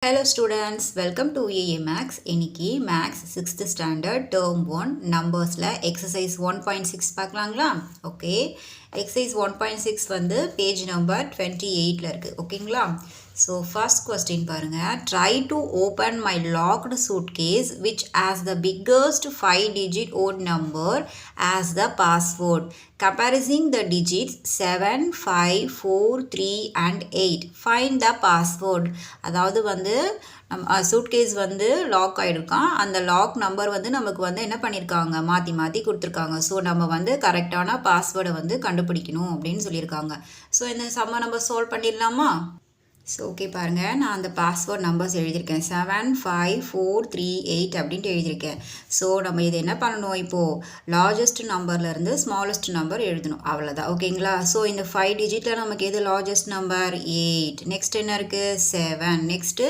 Hello students, welcome to EA Max. இன்னைக்கு Max 6th standard term 1 numbersல exercise 1.6 பார்க்கலாங்களா? Okay, exercise 1.6 வந்து page number 28ல இருக்கு. ஓகேங்களா? So first question பாருங்க. Try to open my locked suitcase which has the biggest 5-digit odd number as the password. Comparing the digits 7, 5, 4, 3 and 8. Find the password. அதாவது வந்து suitcase வந்து lock ஆகிருக்கான். அந்த lock number வந்து நமக்கு வந்து என்ன பண்ணியிருக்காங்க, மாற்றி மாற்றி கொடுத்துருக்காங்க. ஸோ நம்ம வந்து கரெக்டான பாஸ்வேர்டை வந்து கண்டுபிடிக்கணும் அப்படின்னு சொல்லியிருக்காங்க. ஸோ இந்த சம்ம நம்ம சால்வ் பண்ணிடலாமா? ஸோ ஓகே பாருங்கள், நான் அந்த பாஸ்வேர்ட் நம்பர்ஸ் எழுதியிருக்கேன் 7, 5, 4, 3, 8 அப்படின்ட்டு எழுதியிருக்கேன். ஸோ நம்ம இது என்ன பண்ணணும், இப்போது லார்ஜஸ்ட் நம்பர்லேருந்து ஸ்மாலஸ்ட் நம்பர் எழுதணும், அவ்வளோதான். ஓகேங்களா? ஸோ இந்த 5 டிஜிட்டில் நமக்கு எது லார்ஜஸ்ட் நம்பர்? 8. நெக்ஸ்ட் என்ன இருக்குது? 7. நெக்ஸ்ட்டு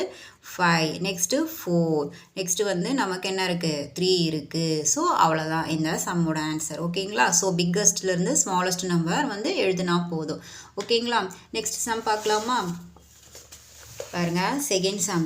5. நெக்ஸ்ட்டு 4. நெக்ஸ்ட்டு வந்து நமக்கு என்ன இருக்குது? 3 இருக்குது. ஸோ அவ்வளோதான் இந்த சம்மோட ஆன்சர். ஓகேங்களா? ஸோ பிக்கஸ்ட்லேருந்து ஸ்மாலஸ்ட் நம்பர் வந்து எழுதினா போதும். ஓகேங்களா? நெக்ஸ்ட் சம் பார்க்கலாமா? பாருங்க, second sum.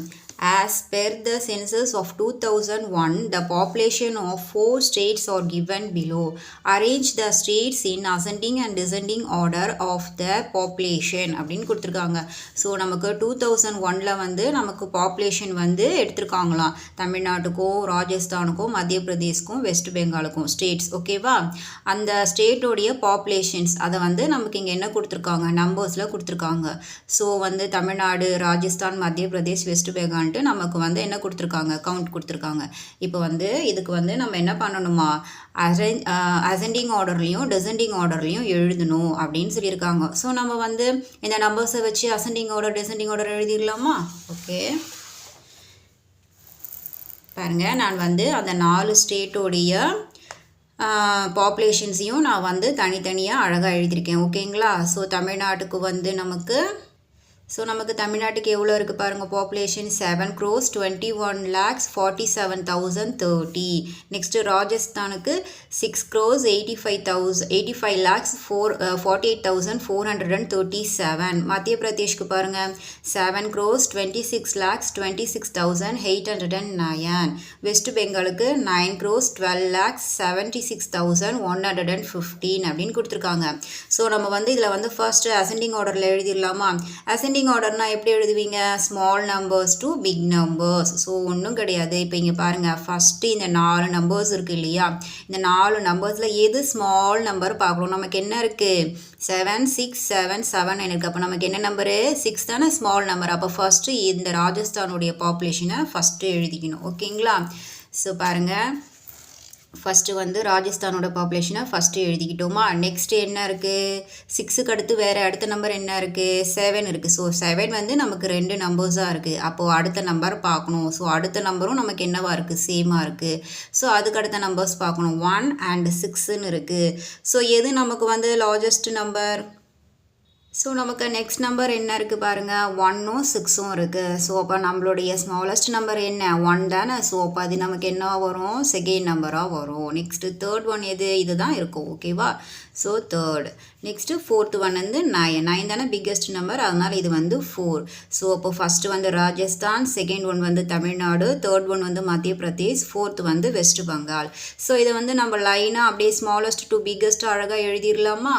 As per the census of 2001, the population of 4 states are given below. Arrange the states in ascending and descending order of the population அப்படின்னு கொடுத்துருக்காங்க. So நமக்கு 2001ல் வந்து நமக்கு பாப்புலேஷன் வந்து எடுத்திருக்காங்களாம். தமிழ்நாட்டுக்கும் ராஜஸ்தானுக்கும் மத்திய பிரதேஷ்க்கும் வெஸ்ட் பெங்காலுக்கும் ஸ்டேட்ஸ். ஓகேவா? அந்த ஸ்டேட்டோடைய பாப்புலேஷன்ஸ் அதை வந்து நமக்கு இங்கே என்ன கொடுத்துருக்காங்க, நம்பர்ஸில் கொடுத்துருக்காங்க. ஸோ வந்து தமிழ்நாடு, ராஜஸ்தான், மத்திய பிரதேஷ், வெஸ்ட் பெங்கால் நமக்கு வந்து என்ன கொடுத்துருக்காங்க, கவுண்ட் கொடுத்துருக்காங்க. இப்போ வந்து இதுக்கு வந்து நம்ம என்ன பண்ணணுமா, அசெண்டிங் ஆர்டர்லையும் டிசெண்டிங் ஆர்டர்லையும் எழுதணும் அப்படின்னு சொல்லியிருக்காங்க. ஸோ நம்ம வந்து இந்த நம்பர்ஸை வச்சு அசெண்டிங் ஆர்டர் டிசெண்டிங் ஆர்டர் எழுதிடலாமா? ஓகே பாருங்க, நான் வந்து அந்த 4 ஸ்டேட்டோடைய பாப்புலேஷன்ஸையும் நான் வந்து தனித்தனியாக அழகாக எழுதியிருக்கேன். ஓகேங்களா? ஸோ தமிழ்நாட்டுக்கு வந்து நமக்கு தமிழ்நாட்டுக்கு எவ்வளோ இருக்குது பாருங்கள், பாப்புலேஷன் 7,21,47,030. நெக்ஸ்ட்டு ராஜஸ்தானுக்கு 6,85,48,437. மத்திய பிரதேஷ்க்கு பாருங்கள் 7,26,26,809. வெஸ்ட் பெங்காலுக்கு 9,12,76,115 அப்படின்னு கொடுத்துருக்காங்க. ஸோ நம்ம வந்து இதில் வந்து ஃபர்ஸ்ட்டு அசெண்டிங் ஆர்டரில் எழுதிடலாமா? அசெண்டிங் ஆர்டர்னா எப்படி எழுதுவீங்க? Small numbers to big numbers. So ஒன்றும் கிடையாது. இப்போ இங்கே பாருங்கள், ஃபஸ்ட்டு இந்த 4 நம்பர்ஸ் இருக்குது இல்லையா, இந்த 4 நம்பர்ஸில் எது ஸ்மால் நம்பர் பார்க்கணும். நமக்கு என்ன இருக்குது? 7, 6, 7, 7 இருக்குது. அப்போ நமக்கு என்ன நம்பரு? 6 தானே ஸ்மால் நம்பர். அப்போ ஃபஸ்ட்டு இந்த ராஜஸ்தானுடைய பாப்புலேஷனை ஃபஸ்ட்டு எழுதிக்கணும். ஓகேங்களா? ஸோ பாருங்கள், ஃபஸ்ட்டு வந்து ராஜஸ்தானோட பாப்புலேஷனை ஃபஸ்ட்டு எழுதிக்கிட்டோமா? நெக்ஸ்ட்டு என்ன இருக்குது? 6க்கு அடுத்து வேறு அடுத்த நம்பர் என்ன இருக்குது? 7 இருக்குது. ஸோ 7 வந்து நமக்கு 2 நம்பர்ஸாக இருக்குது. அப்போது அடுத்த நம்பர் பார்க்கணும். ஸோ அடுத்த நம்பரும் நமக்கு என்னவாக இருக்குது? சேமாக இருக்குது. ஸோ அதுக்கு அடுத்த நம்பர்ஸ் பார்க்கணும். 1 and 6ன்னு இருக்குது. ஸோ எது நமக்கு வந்து லார்ஜஸ்ட் நம்பர்? ஸோ நமக்கு நெக்ஸ்ட் நம்பர் என்ன இருக்குது பாருங்கள், 1ம் 6ம் இருக்குது. ஸோ அப்போ நம்மளுடைய ஸ்மாலஸ்ட் நம்பர் என்ன? 1 தானே. ஸோ அப்போ அது நமக்கு என்ன வரும்? செகண்ட் நம்பராக வரும். நெக்ஸ்ட்டு தேர்ட் ஒன் எது? இது தான் இருக்கும். ஓகேவா? So third. Next fourth one வந்து 9 தானே பிக்கஸ்ட் நம்பர், அதனால் இது வந்து 4. ஸோ அப்போ ஃபஸ்ட்டு வந்து ராஜஸ்தான், செகண்ட் ஒன் வந்து தமிழ்நாடு, தேர்ட் ஒன் வந்து மத்திய பிரதேஷ், ஃபோர்த் வந்து வெஸ்ட் பெங்கால். ஸோ இதை வந்து நம்ம லைனாக அப்படியே ஸ்மாலஸ்ட் டு பிக்கஸ்ட் அழகாக எழுதிடலாமா?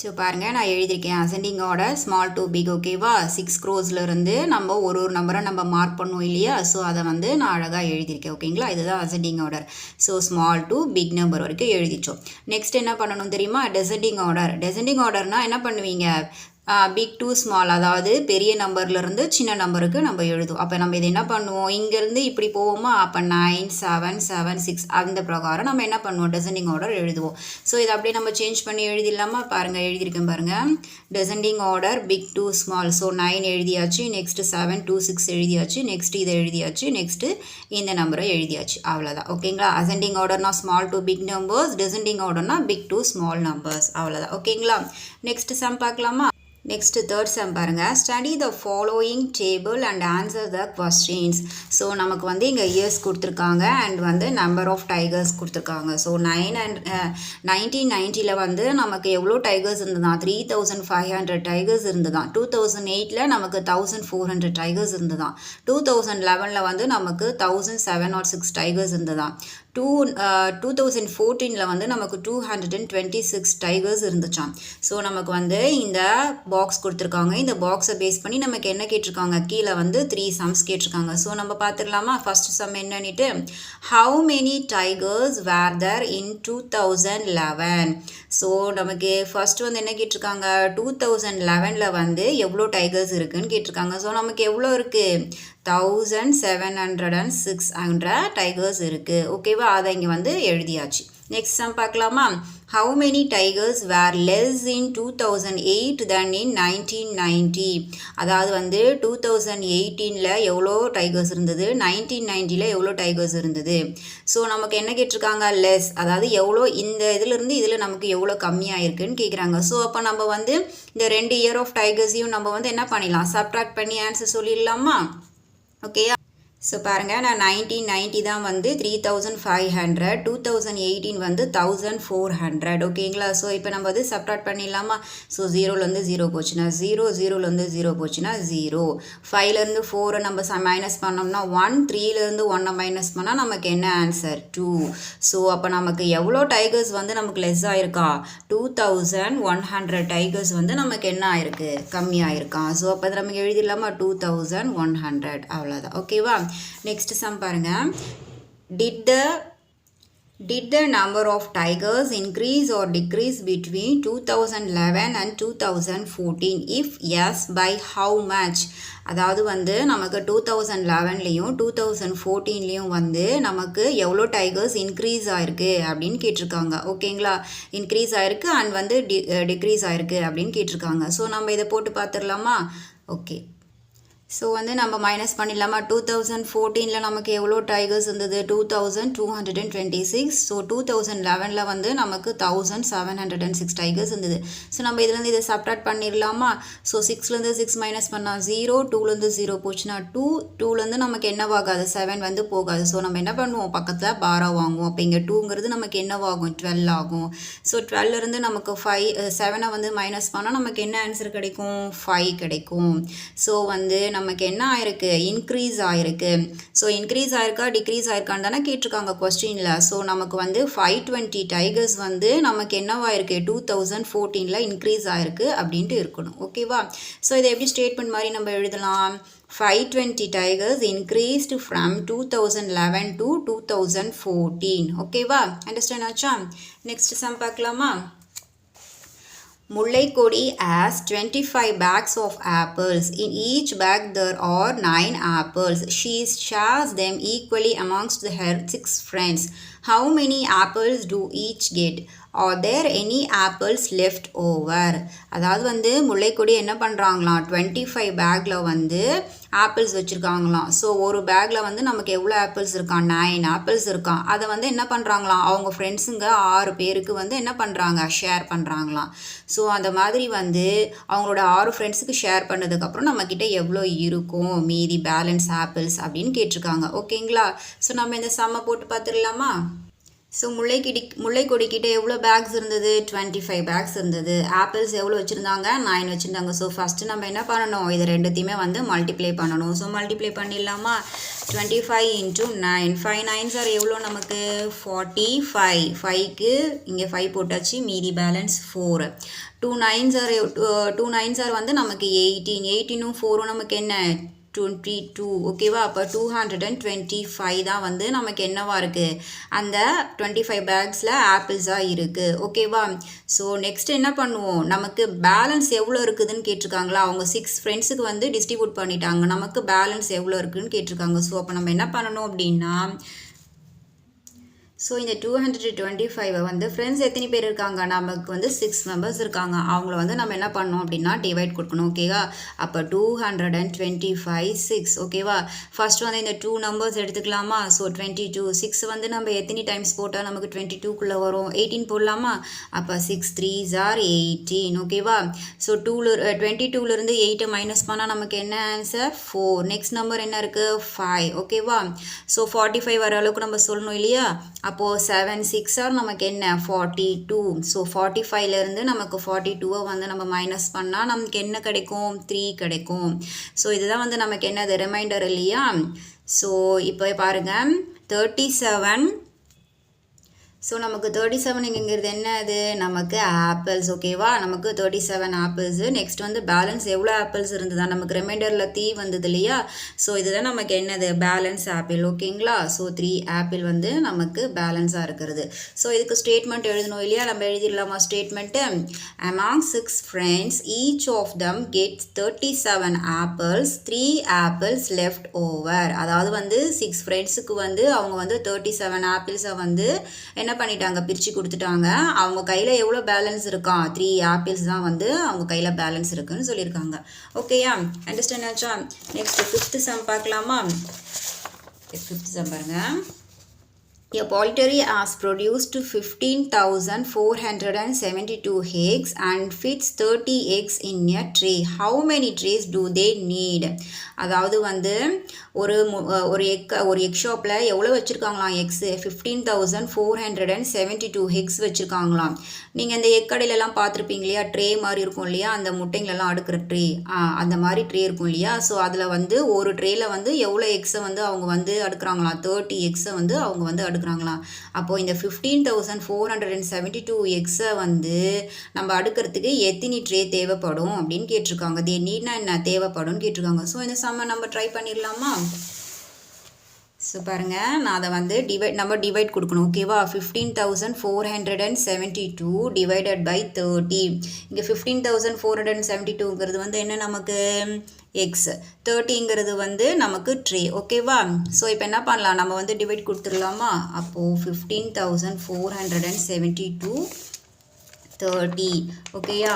ஸோ பாருங்கள், நான் எழுதியிருக்கேன் ascending order small to big. ஓகேவா? 6 crowsலேருந்து நம்ம ஒரு நம்பரை நம்ம மார்க் பண்ணுவோம் இல்லையா? ஸோ அதை வந்து நான் அழகாக எழுதியிருக்கேன். ஓகேங்களா? இதுதான் ascending order. So small to big number வரைக்கும் எழுதிச்சோம். நெக்ஸ்ட் என்ன பண்ணணும் தெரியுமா? Descending order. டெசெண்டிங் ஆர்டர்னால் என்ன பண்ணுவீங்க? பிக் டு ஸ்மால், அதாவது பெரிய நம்பர்லேருந்து சின்ன நம்பருக்கு நம்ம எழுதுவோம். அப்போ நம்ம இது என்ன பண்ணுவோம்? இங்கேருந்து இப்படி போவோமா? அப்போ 9, 7, 7, 6 அந்த பிரகாரம் நம்ம என்ன பண்ணுவோம்? டெசெண்டிங் ஆர்டர் எழுதுவோம். ஸோ இதை அப்படியே நம்ம சேஞ்ச் பண்ணி எழுதிடலாமா? பாருங்கள், எழுதியிருக்கேன் பாருங்கள். Descending order big to small. So 9 எழுதியாச்சு. நெக்ஸ்ட்டு 7 to 6 எழுதியாச்சு. நெக்ஸ்ட்டு இதை எழுதியாச்சு. நெக்ஸ்ட்டு இந்த நம்பரை எழுதியாச்சு. அவ்வளோதான். ஓகேங்களா? அசெண்டிங் ஆர்டர்னா small to big numbers, descending ஆர்டர்னா பிக் டு ஸ்மால் நம்பர்ஸ். அவ்வளோதான். ஓகேங்களா? நெக்ஸ்ட் சம் பார்க்கலாமா? Next third sum பாருங்க. Study the following table and answer the questions. So நமக்கு வந்து இங்க years கொடுத்திருக்காங்க and வந்து number of tigers கொடுத்திருக்காங்க. So 1990ல வந்து நமக்கு எவ்வளோ tigers இருந்ததா 3500 tigers இருந்ததா 2008ல நமக்கு 1400 tigers இருந்ததா 2011ல வந்து நமக்கு 1007 or 6 tigers இருந்ததா 2014ல வந்து நமக்கு 226 tigers இருந்துச்சாம். ஸோ நமக்கு வந்து இந்த பாக்ஸ் கொடுத்துருக்காங்க. இந்த பாக்ஸை பேஸ் பண்ணி நமக்கு என்ன கேட்டிருக்காங்க, கீழே வந்து 3 sums கேட்டிருக்காங்க. ஸோ நம்ம பார்த்துடலாமா ஃபர்ஸ்ட் சம் என்னன்னுட்டு, how many tigers were there in 2011. So நமக்கு ஃபர்ஸ்ட் வந்து என்ன கேட்டிருக்காங்க, 2011ல வந்து எவ்வளோ டைகர்ஸ் இருக்குன்னு கேட்டிருக்காங்க. ஸோ நமக்கு எவ்வளோ இருக்குது, 1706 டைகர்ஸ் இருக்குது. ஓகேவா, அதை இங்கே வந்து எழுதியாச்சு. நெக்ஸ்ட் சம் பார்க்கலாமா. How many tigers were less in 2008 than in 1990? அதாவது வந்து 2018ல எவ்வளோ டைகர்ஸ் இருந்தது, 1990ல எவ்வளோ டைகர்ஸ் இருந்தது. ஸோ நமக்கு என்ன கேட்டிருக்காங்க, லெஸ், அதாவது எவ்வளோ இந்த இதிலிருந்து இதில் நமக்கு எவ்வளோ கம்மியாக இருக்குன்னு கேட்குறாங்க. ஸோ அப்போ நம்ம வந்து இந்த 2 இயர் ஆஃப் டைகர்ஸையும் நம்ம வந்து என்ன பண்ணிடலாம், சப்ட்ராக்ட் பண்ணி ஆன்சர் சொல்லிடலாமா. ஓகேயா, ஸோ பாருங்கள், நான் 1990 தான் வந்து 3500, 2018 வந்து 1400. ஓகேங்களா. ஸோ இப்போ நம்ம வந்து சப்ட்ராக்ட் பண்ணிடலாமா. ஸோ 0லேருந்து 0 போச்சுன்னா 0, 0லேருந்து 0 போச்சுன்னா 0, 5லேருந்து 4 நம்ம மைனஸ் பண்ணோம்னா 1, 3லேருந்து 1 மைனஸ் பண்ணால் நமக்கு என்ன ஆன்சர், 2. ஸோ அப்போ நமக்கு எவ்வளோ டைகர்ஸ் வந்து நமக்கு லெஸ் ஆயிருக்கா, 2100 டைகர்ஸ் வந்து நமக்கு என்ன ஆயிருக்கு, கம்மியாயிருக்கான். ஸோ அப்போ நமக்கு எழுதிடலாமா 2100, அவ்வளோதான். ஓகேவா. நெக்ஸ்ட் சம் பாருங்க. Did the number of tigers increase or decrease between 2011 and 2014? If yes, by how much? அதாவது வந்து நமக்கு 2011லேயும் 2014லேயும் வந்து நமக்கு எவ்வளோ டைகர்ஸ் இன்க்ரீஸ் ஆயிருக்கு அப்படின்னு கேட்டிருக்காங்க. ஓகேங்களா, இன்க்ரீஸ் ஆயிருக்கு அண்ட் வந்து டிக்ரீஸ் ஆயிருக்கு அப்படின்னு கேட்டிருக்காங்க. ஸோ நம்ம இதை போட்டு பார்த்துடலாமா. ஓகே, ஸோ வந்து நம்ம மைனஸ் பண்ணிடலாமா. 2014ல் நமக்கு எவ்வளோ டைகர்ஸ் இருந்தது, 2226. ஸோ 2011ல் வந்து நமக்கு 1706 டைகர்ஸ் இருந்தது. ஸோ நம்ம இதுலேருந்து இதை சப்ட்ராக்ட் பண்ணிடலாமா. ஸோ 6லேருந்து 6 மைனஸ் பண்ணால் 0, 2லேருந்து 0 போச்சுன்னா 2, 2லேருந்து நமக்கு என்னவாகாது, 7 வந்து போகாது. ஸோ நம்ம என்ன பண்ணுவோம், பக்கத்தில் பாரா வாங்குவோம். அப்போ இங்கே 2ங்கிறது நமக்கு என்னவாகும், 12 ஆகும். ஸோ 12லேருந்து நமக்கு 7 வந்து மைனஸ் பண்ணால் நமக்கு என்ன ஆன்சர் கிடைக்கும், 5 கிடைக்கும். ஸோ வந்து நமக்கு என்ன ஆயிருக்கு, இன்க்ரீஸ் ஆயிருக்கு. ஸோ இன்க்ரீஸ் ஆயிருக்கா டிக்ரீஸ் ஆயிருக்கான்னு தானே கேட்டிருக்காங்க கொஸ்டினில். ஸோ நமக்கு வந்து 520 டைகர்ஸ் வந்து நமக்கு என்னவாயிருக்கு, 2014ல் இன்க்ரீஸ் ஆயிருக்கு அப்படின்ட்டு இருக்கணும். ஓகேவா. ஸோ இதை எப்படி ஸ்டேட்மெண்ட் மாதிரி நம்ம எழுதலாம், 520 tigers increased from 2011 to 2014. ஓகேவா, அண்டர்ஸ்டாண்ட் ஆச்சா. நெக்ஸ்ட் சம் பார்க்கலாமா. Mullaikodi has 25 bags of apples. In each bag there are 9 apples. She shares them equally amongst her 6 friends. How many apples do each get? Are there any apples left over? அதாவது வந்து முல்லைக்கொடி என்ன பண்ணுறாங்களாம், 25 பேக்கில் வந்து apples வச்சுருக்காங்களாம். So ஒரு பேக்கில் வந்து நமக்கு எவ்வளோ ஆப்பிள்ஸ் இருக்கான், 9 ஆப்பிள்ஸ் இருக்கான். அதை வந்து என்ன பண்ணுறாங்களாம், அவங்க ஃப்ரெண்ட்ஸுங்க 6 பேருக்கு வந்து என்ன பண்ணுறாங்க, ஷேர் பண்ணுறாங்களாம். ஸோ அந்த மாதிரி வந்து அவங்களோட 6 ஃப்ரெண்ட்ஸுக்கு ஷேர் பண்ணதுக்கப்புறம் நம்மக்கிட்ட எவ்வளோ இருக்கும் மீதி பேலன்ஸ் ஆப்பிள்ஸ் அப்படின்னு கேட்டிருக்காங்க. ஓகேங்களா. ஸோ நம்ம இந்த சம்மை போட்டு பார்த்துடலாமா. ஸோ முல்லைக்கொடிக்கிட்ட எவ்வளோ பேக்ஸ் இருந்தது, 25 பேக்ஸ் இருந்தது. ஆப்பிள்ஸ் எவ்வளோ வச்சுருந்தாங்க, 9 வச்சுருந்தாங்க. ஸோ ஃபஸ்ட்டு நம்ம என்ன பண்ணணும், இது ரெண்டுத்தையுமே வந்து மல்டிப்ளை பண்ணணும். ஸோ மல்டிப்ளை பண்ணிடலாமா. 25 × 9, 5 9s ஆர் எவ்வளோ நமக்கு 45. 5க்கு இங்கே 5 போட்டாச்சு, மீதி பேலன்ஸ் 4. 2 9s ஆர் வந்து நமக்கு 18. 18ம் 4ம் நமக்கு என்ன, 22. ஓகேவா. அப்போ 225 தான் வந்து நமக்கு என்னவா இருக்குது, அந்த 25 பேக்ஸில் ஆப்பிள்ஸாக இருக்குது. ஓகேவா. ஸோ நெக்ஸ்ட் என்ன பண்ணுவோம், நமக்கு பேலன்ஸ் எவ்வளோ இருக்குதுன்னு கேட்டிருக்காங்களா. அவங்க 6 ஃப்ரெண்ட்ஸுக்கு வந்து டிஸ்ட்ரிபியூட் பண்ணிட்டாங்க, நமக்கு பேலன்ஸ் எவ்வளோ இருக்குதுன்னு கேட்டிருக்காங்க. ஸோ அப்போ நம்ம என்ன பண்ணணும் அப்படின்னா, ஸோ இந்த 225 வந்து ஃப்ரெண்ட்ஸ் எத்தனை பேர் இருக்காங்க, நமக்கு வந்து 6 மெம்பர்ஸ் இருக்காங்க. அவங்கள வந்து நம்ம என்ன பண்ணோம் அப்படின்னா டிவைட் கொடுக்கணும். ஓகேவா? அப்போ 225 6. ஓகேவா? ஃபர்ஸ்ட் வந்து இந்த 2 நம்பர்ஸ் எடுத்துக்கலாமா? ஸோ 22 6 வந்து நம்ம எத்தனை டைம்ஸ் போட்டால் நமக்கு 22க்குள்ளே வரும்? 18 போடலாமா? அப்போ 6 3s are 18. ஓகேவா? ஸோ 22லேருந்து 8 மைனஸ் பண்ணால் நமக்கு என்ன ஆன்சர்? 4. நெக்ஸ்ட் நம்பர் என்ன இருக்குது? 5. ஓகேவா? ஸோ 45 வர அளவுக்கு நம்ம சொல்லணும் இல்லையா? அப்போது 7 6 நமக்கு என்ன? 42. ஸோ 45லேருந்து நமக்கு 42 வந்து நம்ம மைனஸ் பண்ணால் நமக்கு என்ன கிடைக்கும்? 3 கிடைக்கும். ஸோ இதுதான் வந்து நமக்கு என்னது? ரிமைண்டர் இல்லையா? ஸோ இப்போ பாருங்கள் 37. ஸோ நமக்கு 37 இங்கிறது என்ன? அது நமக்கு ஆப்பிள்ஸ். ஓகேவா? நமக்கு 37 ஆப்பிள்ஸு. நெக்ஸ்ட் வந்து பேலன்ஸ் எவ்வளோ ஆப்பிள்ஸ் இருந்ததா? நமக்கு ரிமைண்டரில் 3 வந்தது இல்லையா? ஸோ இதுதான் நமக்கு என்னது? Balance apple. ஓகேங்களா? ஸோ 3 ஆப்பிள் வந்து நமக்கு பேலன்ஸாக இருக்கிறது. ஸோ இதுக்கு ஸ்டேட்மெண்ட் எழுதணும் இல்லையா? நம்ம எழுதிடலாமா statement? among 6 friends each of them gets 37 apples, 3 apples left over. அதாவது வந்து 6 ஃப்ரெண்ட்ஸுக்கு வந்து அவங்க வந்து 37 ஆப்பிள்ஸை வந்து என்ன பண்ணிட்டாங்க? பிரித்து கொடுத்துட்டாங்க. அவங்க கையில் எவ்வளோ பேலன்ஸ் இருக்கா? 3 ஆப்பிள்ஸ் தான் வந்து அவங்க கையில் பேலன்ஸ் இருக்குன்னு சொல்லியிருக்காங்க. ஓகேயா? அண்டர்ஸ்டாண்ட் ஆச்சா? நெக்ஸ்ட் 5th சம் பார்க்கலாமா? 5th சம் பாருங்க. A poultry has produced 15,472 eggs and fits 30 eggs in a tray. How many trays do they need? அதாவது வந்து ஒரு எக் ஷாப்பில் எவ்வளோ வச்சுருக்காங்களாம்? X 15,472 X வச்சுருக்காங்களாம். நீங்கள் இந்த எக் கடையிலலாம் பார்த்துருப்பீங்க இல்லையா? ட்ரே மாதிரி இருக்கும் இல்லையா? அந்த முட்டைங்களெல்லாம் அடுக்கிற ட்ரே, அந்த மாதிரி ட்ரே இருக்கும் இல்லையா? ஸோ அதில் வந்து ஒரு ட்ரேயில் வந்து எவ்வளோ எக்ஸை வந்து அவங்க வந்து அடுக்குறாங்களாம்? 30 எக்ஸை வந்து அவங்க வந்து அடுக்குறாங்களாம். அப்போது இந்த 15,472 எக்ஸை வந்து நம்ம அடுக்கிறதுக்கு எத்தனை ட்ரே தேவைப்படும் அப்படின்னு கேட்டிருக்காங்க. தே நீட்னா என்ன தேவைப்படும்னு கேட்டிருக்காங்க. ஸோ இந்த சம்மை நம்ம ட்ரை பண்ணிடலாமா? ஸோ பாருங்கள், நான் அதை வந்து நம்ம டிவைட் கொடுக்கணும். ஓகேவா? 15,472 டிவைடட் பை 30. இங்கே 15,472ங்கிறது வந்து என்ன நமக்கு? எக்ஸ். 30ங்கிறது வந்து நமக்கு ட்ரே. ஓகேவா? ஸோ இப்போ என்ன பண்ணலாம்? நம்ம வந்து டிவைட் கொடுத்துடலாமா? அப்போது 15,472 30. ஓகேயா?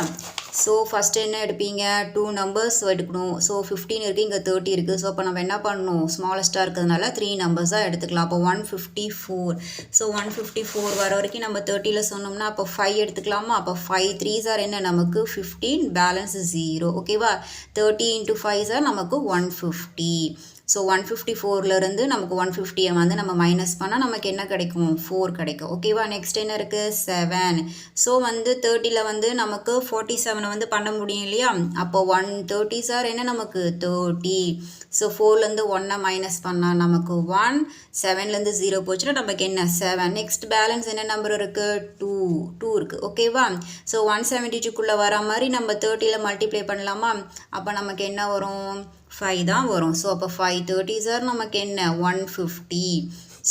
ஸோ ஃபஸ்ட்டு என்ன எடுப்பீங்க? 2 நம்பர்ஸ் எடுக்கணும். ஸோ 15 இருக்குது, இங்கே 30 இருக்குது. ஸோ அப்போ நம்ம என்ன பண்ணணும்? ஸ்மாலஸ்ட்டாக இருக்கிறதுனால 3 நம்பர்ஸாக எடுத்துக்கலாம். அப்போ 154. ஸோ 154 வர வரைக்கும் நம்ம 30ல் சொன்னோம்னா அப்போ 5 எடுத்துக்கலாமா? அப்போ 5 3s are என்ன நமக்கு? 15. பேலன்ஸ் 0. ஓகேவா? 30 × 5 நமக்கு 150. ஸோ 154லேருந்து நமக்கு 150 வந்து நம்ம மைனஸ் பண்ணால் நமக்கு என்ன கிடைக்கும்? 4 கிடைக்கும். ஓகேவா? நெக்ஸ்ட் என்ன இருக்குது? 7. ஸோ வந்து 30ல் வந்து நமக்கு 47 வந்து பண்ண முடியும் இல்லையா? அப்போ 130s are என்ன நமக்கு? 30. ஸோ 4லேருந்து 1 மைனஸ் பண்ணால் நமக்கு 1. 7லேருந்து 0 போச்சுன்னா நமக்கு என்ன? 7. நெக்ஸ்ட் பேலன்ஸ் என்ன நம்பர் இருக்குது? 2 இருக்குது. ஓகேவா? ஸோ 172க்குள்ளே வர மாதிரி நம்ம 30ல் மல்டிப்ளை பண்ணலாமா? அப்போ நமக்கு என்ன வரும்? 5 தான் வரும். ஸோ அப்போ 5 30s are நமக்கு என்ன? 150.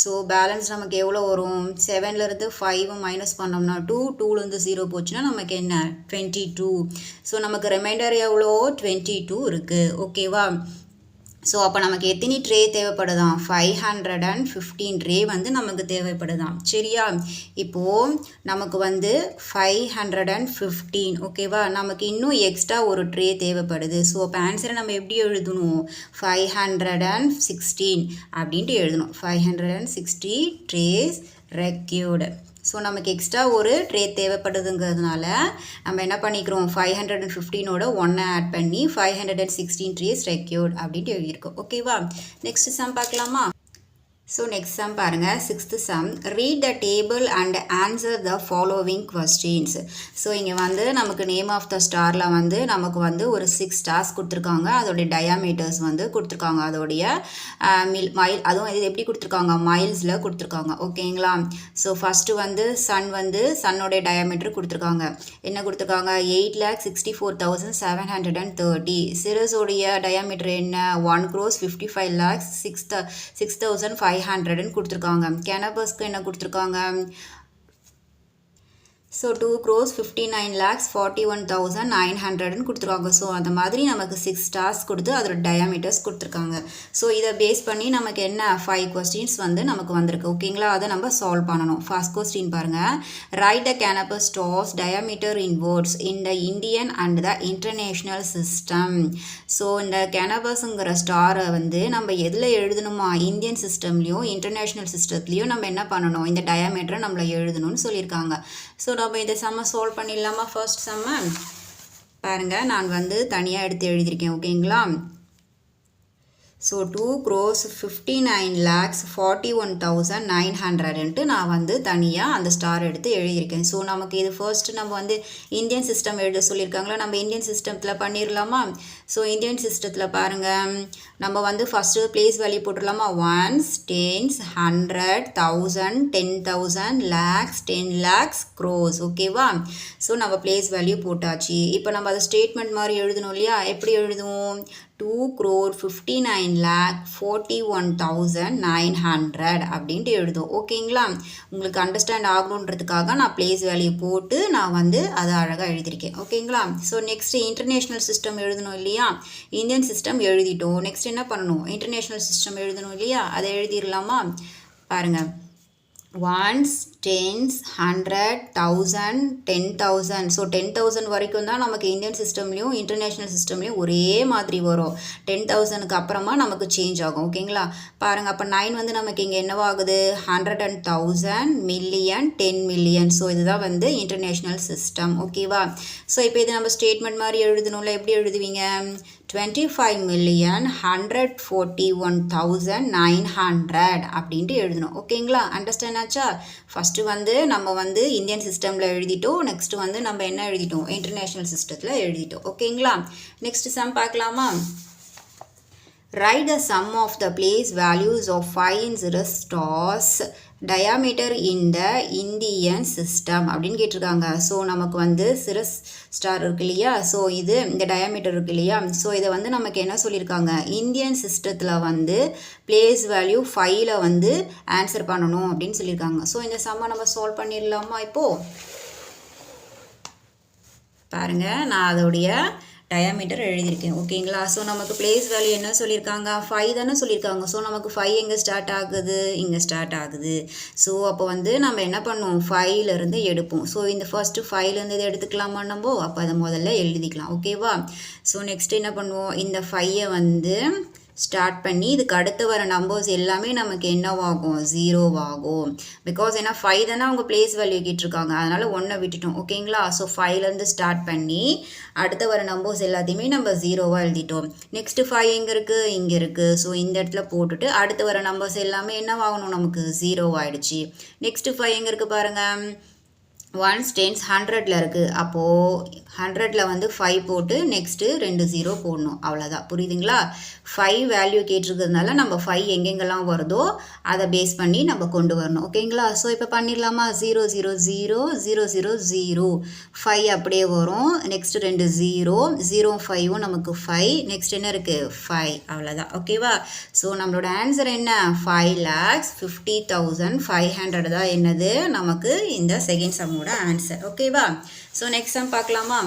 ஸோ பேலன்ஸ் நமக்கு எவ்வளோ வரும்? 7லேருந்து 5 மைனஸ் பண்ணோம்னா 2. 2லேருந்து 0 போச்சுன்னா நமக்கு என்ன? 22. ஸோ நமக்கு ரிமைண்டர் எவ்வளோ? 22 இருக்குது. ஓகேவா? ஸோ அப்போ நமக்கு எத்தனை ட்ரே தேவைப்படுதான்? 515 ட்ரே வந்து நமக்கு தேவைப்படுதான். சரியா? இப்போது நமக்கு வந்து 515. ஓகேவா? நமக்கு இன்னும் எக்ஸ்ட்ரா ஒரு ட்ரே தேவைப்படுது. ஸோ அப்போ ஆன்சரை நம்ம எப்படி எழுதணும்? 516 அப்படின்ட்டு எழுதணும். 560 ட்ரேஸ் ரெக்யூர்டு. ஸோ நமக்கு எக்ஸ்ட்ரா ஒரு ட்ரே தேவைப்படுதுங்கிறதுனால நம்ம என்ன பண்ணிக்கிறோம்? 515ஓட 1 ஆட் பண்ணி 516 ட்ரேஸ் ரெக்யூர்ட் அப்படின்ட்டு எழுதியிருக்கோம். ஓகேவா? நெக்ஸ்ட் சம் பார்க்கலாமா? ஸோ நெக்ஸ்ட் சம் பாருங்கள். 6th sum. Read the table and answer the following questions. So இங்கே வந்து நமக்கு நேம் ஆஃப் த ஸ்டாரில் வந்து நமக்கு வந்து ஒரு 6 ஸ்டார்ஸ் கொடுத்துருக்காங்க. அதோடைய டயாமீட்டர்ஸ் வந்து கொடுத்துருக்காங்க. அதோடைய மைல், அதுவும் இது எப்படி கொடுத்துருக்காங்க? மைல்ஸில் கொடுத்துருக்காங்க. ஓகேங்களா? ஸோ ஃபஸ்ட்டு வந்து சன்னோடைய டயாமீட்டர் கொடுத்துருக்காங்க. என்ன கொடுத்துருக்காங்க? 8,64,730. சிரஸோடைய டயாமீட்டர் என்ன? 1,55,06,500 கொடுத்துருக்காங்க. கேனபஸ்க்கு என்ன கொடுத்துருக்காங்க? ஸோ 2,59,41,900 கொடுத்துருக்காங்க. ஸோ அந்த மாதிரி நமக்கு 6 ஸ்டார்ஸ் கொடுத்து அதோட டயாமீட்டர்ஸ் கொடுத்துருக்காங்க. ஸோ இதை பேஸ் பண்ணி நமக்கு என்ன 5 கொஸ்டின்ஸ் வந்து நமக்கு வந்திருக்கு. ஓகேங்களா, அதை நம்ம சால்வ் பண்ணணும். ஃபர்ஸ்ட் கொஸ்டின் பாருங்கள். Write the Canopus stars diameter in words in the Indian and the international system. So இந்த கேனபர்ஸுங்கிற ஸ்டாரை வந்து நம்ம எதில் எழுதணுமா, இந்தியன் சிஸ்டம்லேயும் இன்டர்நேஷ்னல் சிஸ்டத்துலேயும் நம்ம என்ன பண்ணணும், இந்த டயாமீட்டரை நம்மளை எழுதணும்னு சொல்லியிருக்காங்க. ஸோ நம்ம இந்த சம்மை சால்வ் பண்ணிடலாமா? ஃபர்ஸ்ட் சம்மை பாருங்கள், நான் வந்து தனியாக எடுத்து எழுதியிருக்கேன். ஓகேங்களா, ஸோ 2,59,41,900 நான் வந்து தனியாக அந்த ஸ்டார் எடுத்து எழுதியிருக்கேன். ஸோ நமக்கு இது ஃபர்ஸ்ட்டு நம்ம வந்து இந்தியன் சிஸ்டம் எழுத சொல்லியிருக்காங்களா, நம்ம இந்தியன் சிஸ்டத்தில் பண்ணிடலாமா? ஸோ இந்தியன் சிஸ்டத்தில் பாருங்கள், நம்ம வந்து ஃபஸ்ட்டு பிளேஸ் வேல்யூ போட்டுடலாமா? 1s, 10s, 100, 1000, 10,000, lakhs, 10 lakhs, crores. ஓகேவா, ஸோ நம்ம பிளேஸ் வேல்யூ போட்டாச்சு. இப்போ நம்ம அதை ஸ்டேட்மெண்ட் மாதிரி எழுதணும் இல்லையா? எப்படி எழுதுவோம்? 2,59,41,900 அப்படின்ட்டு எழுதும். ஓகேங்களா, உங்களுக்கு அண்டர்ஸ்டாண்ட் ஆகணுன்றதுக்காக நான் பிளேஸ் வேல்யூ போட்டு நான் வந்து அதை அழகாக எழுதியிருக்கேன். ஓகேங்களா, ஸோ நெக்ஸ்ட் இன்டர்நேஷ்னல் சிஸ்டம் எழுதணும் இல்லையா? இந்தியன் சிஸ்டம் எழுதிட்டோம். நெக்ஸ்ட் என்ன பண்ணணும்? இன்டர்நேஷ்னல் சிஸ்டம் எழுதணும் இல்லையா? அதை எழுதிடலாமா? பாருங்கள், 1s, 10s, 100, 1000, 10,000. ஸோ 10,000 வரைக்கும் தான் நமக்கு இந்தியன் சிஸ்டம்லேயும் இன்டர்நேஷ்னல் சிஸ்டம்லேயும் ஒரே மாதிரி வரும். 10,000க்கு அப்புறமா நமக்கு சேஞ்ச் ஆகும். ஓகேங்களா, பாருங்கள், அப்போ 9 வந்து நமக்கு இங்கே என்னவாகுது? 100 and 1000, மில்லியன், 10 மில்லியன். ஸோ இதுதான் வந்து இன்டர்நேஷ்னல் சிஸ்டம். ஓகேவா, ஸோ இப்போ இது நம்ம ஸ்டேட்மெண்ட் மாதிரி எழுதணும்ல. எப்படி எழுதுவீங்க? 25,141,900 அப்படின்ட்டு எழுதணும். ஓகேங்களா, அண்டர்ஸ்டாண்ட் ஆச்சா? ஃபஸ்ட்டு வந்து நம்ம வந்து இந்தியன் சிஸ்டமில் எழுதிட்டோம். நெக்ஸ்ட்டு வந்து நம்ம என்ன எழுதிட்டோம்? இன்டர்நேஷ்னல் சிஸ்டத்தில் எழுதிட்டோம். ஓகேங்களா, நெக்ஸ்ட் சம் பார்க்கலாமா? Write the sum of the place values of 5 cirrus stars diameter in the Indian system அப்படின்னு கேட்டிருக்காங்க. ஸோ நமக்கு வந்து சிரஸ் ஸ்டார் இருக்கு இல்லையா? ஸோ இது இந்த டயாமீட்டர் இருக்கு இல்லையா? ஸோ இதை வந்து நமக்கு என்ன சொல்லியிருக்காங்க? இந்தியன் சிஸ்டத்தில் வந்து பிளேஸ் வேல்யூ 5ல் வந்து ஆன்சர் பண்ணணும் அப்படின்னு சொல்லியிருக்காங்க. ஸோ இந்த சம்மை நம்ம சால்வ் பண்ணிடலாமா? இப்போது பாருங்கள், நான் அதோடைய டயாமீட்டர் எழுதியிருக்கேன். ஓகேங்களா, ஸோ நமக்கு பிளேஸ் வேல்யூ என்ன சொல்லியிருக்காங்க? 5 தானே சொல்லியிருக்காங்க. ஸோ நமக்கு 5 எங்கே ஸ்டார்ட் ஆகுது? இங்கே ஸ்டார்ட் ஆகுது. ஸோ அப்போ வந்து நம்ம என்ன பண்ணுவோம்? 5லேருந்து எடுப்போம். ஸோ இந்த ஃபஸ்ட்டு 5லேருந்து இதை எடுத்துக்கலாமா நம்ம? அப்போ அதை முதல்ல எழுதிக்கலாம். ஓகேவா, ஸோ நெக்ஸ்ட் என்ன பண்ணுவோம்? இந்த 5ஐ வந்து ஸ்டார்ட் பண்ணி இதுக்கு அடுத்து வர நம்பர்ஸ் எல்லாமே நமக்கு என்னவாகும்? 0 ஆகும். பிகாஸ் ஏன்னா 5 தானே அவங்க பிளேஸ் வேல்யூ கேட்டிருக்காங்க, அதனால் 1 விட்டுட்டோம். ஓகேங்களா, ஸோ 5லேருந்து ஸ்டார்ட் பண்ணி அடுத்து வர நம்பர்ஸ் எல்லாத்தையுமே நம்ம 0வாக எழுதிட்டோம். நெக்ஸ்ட்டு 5 எங்கே இருக்குது? இங்கே இருக்குது. ஸோ இந்த இடத்துல போட்டுட்டு அடுத்து வர நம்பர்ஸ் எல்லாமே என்னவாகணும்? நமக்கு 0 ஆகிடுச்சு. நெக்ஸ்ட்டு 5 எங்கே இருக்குது பாருங்கள்? 1s, 10s, 100ல் இருக்குது. அப்போது 100ல் வந்து 5 போட்டு நெக்ஸ்ட்டு 2 0 போடணும். அவ்வளோதான், புரியுதுங்களா? 5 வேல்யூ கேட்டிருக்கிறதுனால நம்ம 5 எங்கெங்கெல்லாம் வருதோ அதை பேஸ் பண்ணி நம்ம கொண்டு வரணும். ஓகேங்களா, ஸோ இப்போ பண்ணிடலாமா? 0 0 0 0 0 0 5 அப்படியே வரும். நெக்ஸ்ட்டு 2 0 0 5 நமக்கு 5. நெக்ஸ்ட் என்ன இருக்குது? 5. அவ்வளோதான். ஓகேவா, ஸோ நம்மளோட ஆன்சர் என்ன? 5,50,500 தான் என்னது நமக்கு இந்த செகண்ட் சம்மோட ஆன்சர். ஓகேவா, ஸோ நெக்ஸ்ட் சம் பார்க்கலாமா?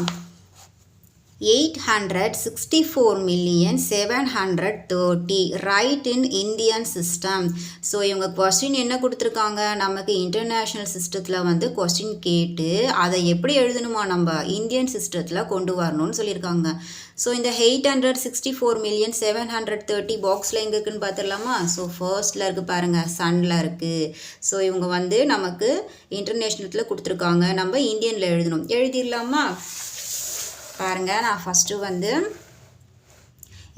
864,730 right in Indian system. So இவங்க கொஸ்டின் என்ன கொடுத்துருக்காங்க? நமக்கு இன்டர்நேஷ்னல் சிஸ்டத்தில் வந்து கொஸ்டின் கேட்டு அதை எப்படி எழுதணுமா? நம்ம இந்தியன் சிஸ்டத்தில் கொண்டு வரணும்னு சொல்லியிருக்காங்க. ஸோ இந்த 864,730 பாக்ஸில் எங்கே இருக்குன்னு பார்த்துடலாமா? ஸோ ஃபர்ஸ்டில் இருக்குது பாருங்கள், சன்னில் இருக்குது. ஸோ இவங்க வந்து நமக்கு இன்டர்நேஷ்னலில் கொடுத்துருக்காங்க, நம்ம இந்தியனில் எழுதணும். எழுதிடலாமா? பாருங்கள், நான் ஃபஸ்ட்டு வந்து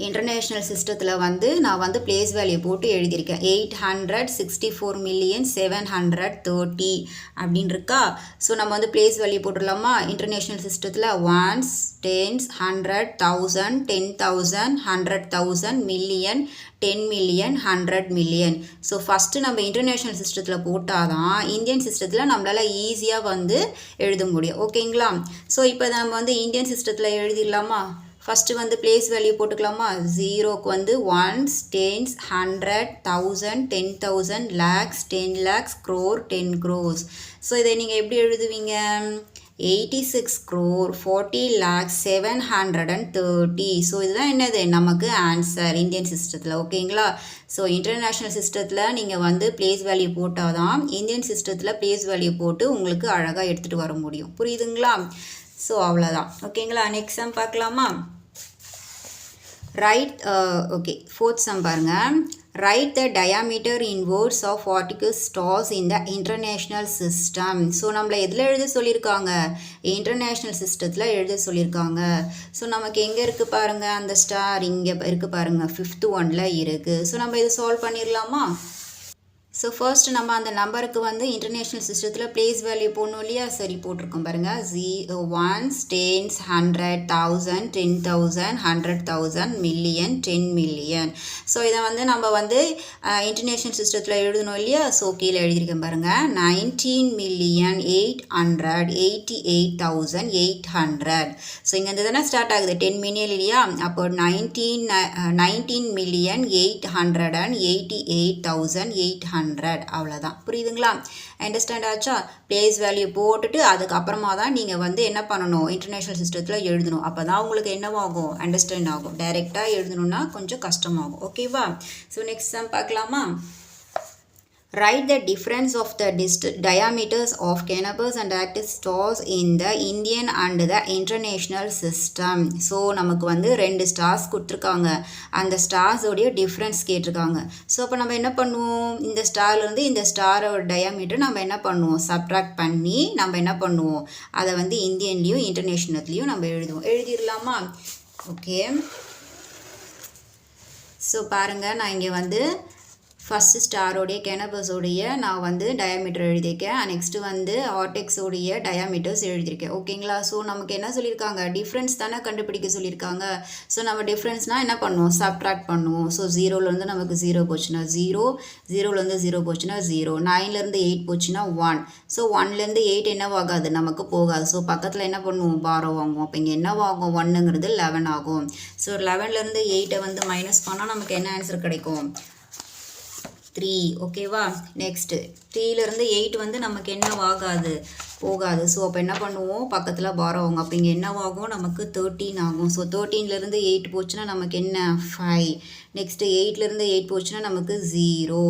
இன்டர்நேஷ்னல் சிஸ்டத்தில் வந்து நான் வந்து பிளேஸ் வேல்யூ போட்டு எழுதியிருக்கேன். 864,730 அப்படின்னு இருக்கா? ஸோ நம்ம வந்து பிளேஸ் வேல்யூ போட்டுடலாமா? இன்டர்நேஷ்னல் சிஸ்டத்தில் 1s, 10s, 100, 1000, 10,000, 100,000, million, 10 million, 100 million. So first நம்ம இன்டர்நேஷ்னல் சிஸ்டத்தில் போட்டால் தான் இந்தியன் சிஸ்டத்தில் நம்மளால் ஈஸியாக வந்து எழுத முடியும். ஓகேங்களா, ஸோ இப்போ நம்ம வந்து இந்தியன் சிஸ்டத்தில் எழுதிடலாமா? ஃபஸ்ட்டு வந்து பிளேஸ் வேல்யூ போட்டுக்கலாமா? ஜீரோக்கு வந்து ones, tens, 100, 1000, 10,000, lakhs, 10 lakhs, crore, 10 crores. So இதை நீங்கள் எப்படி எழுதுவீங்க? 86 crore, 40 lakhs, 730. ஸோ இதுதான் என்னது நமக்கு ஆன்சர் இந்தியன் சிஸ்டத்தில். ஓகேங்களா? ஸோ இன்டர்நேஷ்னல் சிஸ்டத்தில் நீங்கள் வந்து பிளேஸ் வேல்யூ போட்டால் தான் இந்தியன் சிஸ்டத்தில் பிளேஸ் வேல்யூ போட்டு உங்களுக்கு அழகாக எடுத்துகிட்டு வர முடியும். புரியுதுங்களா? ஸோ அவ்வளோதான். ஓகேங்களா? நெக்ஸ்ட் சம் பார்க்கலாமா? ரைட் ஓகே, ஃபோர்த் சம் பாருங்கள். Write the diameter in words of particle stars in the international system. So நம்மளை எதில் எழுத சொல்லியிருக்காங்க? இன்டர்நேஷ்னல் சிஸ்டத்தில் எழுத சொல்லியிருக்காங்க. ஸோ நமக்கு எங்கே இருக்குது பாருங்கள், அந்த ஸ்டார் இங்கே இருக்குது பாருங்கள், 5th ஒன்ல இருக்குது. ஸோ நம்ம இதை சால்வ் பண்ணிடலாமா? ஸோ ஃபர்ஸ்ட் நம்ம அந்த நம்பருக்கு வந்து இன்டர்நேஷ்னல் சிஸ்டத்தில் பிளேஸ் வேல்யூ போடணும் இல்லையா? சரி, போட்டிருக்கோம் பாருங்கள். Ones, tens, 100, 1000, 10,000, 100,000, million, 10 million. So இதை வந்து நம்ம வந்து இன்டர்நேஷ்னல் சிஸ்டத்தில் எழுதணும் இல்லையா? ஸோ கீழே எழுதியிருக்கேன் பாருங்கள். 19,888,800. ஸோ இங்கே தானே ஸ்டார்ட் ஆகுது, 10 மில்லியன் இல்லையா? அப்போ 19,888,800. அவ்வளோதான். புரியுதுங்களா? அண்டர்ஸ்டாண்ட் ஆச்சா? பிளேஸ் வேல்யூ போட்டுட்டு அதுக்கப்புறமா தான் நீங்கள் வந்து என்ன பண்ணணும், இன்டர்நேஷ்னல் சிஸ்டத்தில் எழுதணும். அப்போ தான் உங்களுக்கு என்னவாகும், அண்டர்ஸ்டாண்ட் ஆகும். டைரெக்டாக எழுதணுன்னா கொஞ்சம் கஷ்டமாகும். ஓகேவா? ஸோ நெக்ஸ்ட் சம் பார்க்கலாமா? Write the difference of the diameters of canopus and active stars in the Indian and the international system. So நமக்கு வந்து 2 ஸ்டார்ஸ் கொடுத்துருக்காங்க. அந்த ஸ்டார்ஸோடைய டிஃப்ரென்ஸ் கேட்டிருக்காங்க. ஸோ அப்போ நம்ம என்ன பண்ணுவோம், இந்த ஸ்டார்லேருந்து இந்த ஸ்டாரோட டயாமீட்டர் நம்ம என்ன பண்ணுவோம், சப்ட்ராக்ட் பண்ணி நம்ம என்ன பண்ணுவோம், அதை வந்து இந்தியன்லேயும் இன்டர்நேஷ்னல்லையும் நம்ம எழுதிடலாமா? ஓகே, ஸோ பாருங்கள், நான் இங்கே வந்து ஃபஸ்ட்டு ஸ்டாரோடைய கேனபஸோடைய நான் வந்து டயாமீட்டர் எழுதியிருக்கேன். நெக்ஸ்ட்டு வந்து ஆர்டெக்ஸோடைய டயாமீட்டர்ஸ் எழுதியிருக்கேன். ஓகேங்களா? ஸோ நமக்கு என்ன சொல்லியிருக்காங்க, டிஃப்ரென்ஸ் தானே கண்டுபிடிக்க சொல்லியிருக்காங்க. ஸோ நம்ம டிஃப்ரென்ஸ்னால் என்ன பண்ணுவோம், சப்ட்ராக்ட் பண்ணுவோம். ஸோ 0லேருந்து நமக்கு 0 போச்சுன்னா 0, 0லேருந்து 0 போச்சுன்னா 0, 9லேருந்து 8 போச்சுன்னா 1. ஸோ 1லேருந்து 8 என்னவாகாது, நமக்கு போகாது. ஸோ பக்கத்தில் என்ன பண்ணுவோம், பாரோ வாங்குவோம். அப்போ இங்கே என்னவாகும், 1ங்கிறது 11 ஆகும். ஸோ 11லேருந்து 8 வந்து மைனஸ் பண்ணால் நமக்கு என்ன ஆன்சர் கிடைக்கும், 3. ஓகேவா? நெக்ஸ்ட்டு 3லேருந்து 8 வந்து நமக்கு என்னவாகாது, போகாது. ஸோ அப்போ என்ன பண்ணுவோம், பக்கத்தில் பாரோ ஆகும். அப்போ இங்கே என்னவாகும், நமக்கு 13 ஆகும். ஸோ 13லேருந்து 8 போச்சுன்னா நமக்கு என்ன, 5. நெக்ஸ்ட்டு 8லேருந்து 8 போச்சுன்னா நமக்கு 0.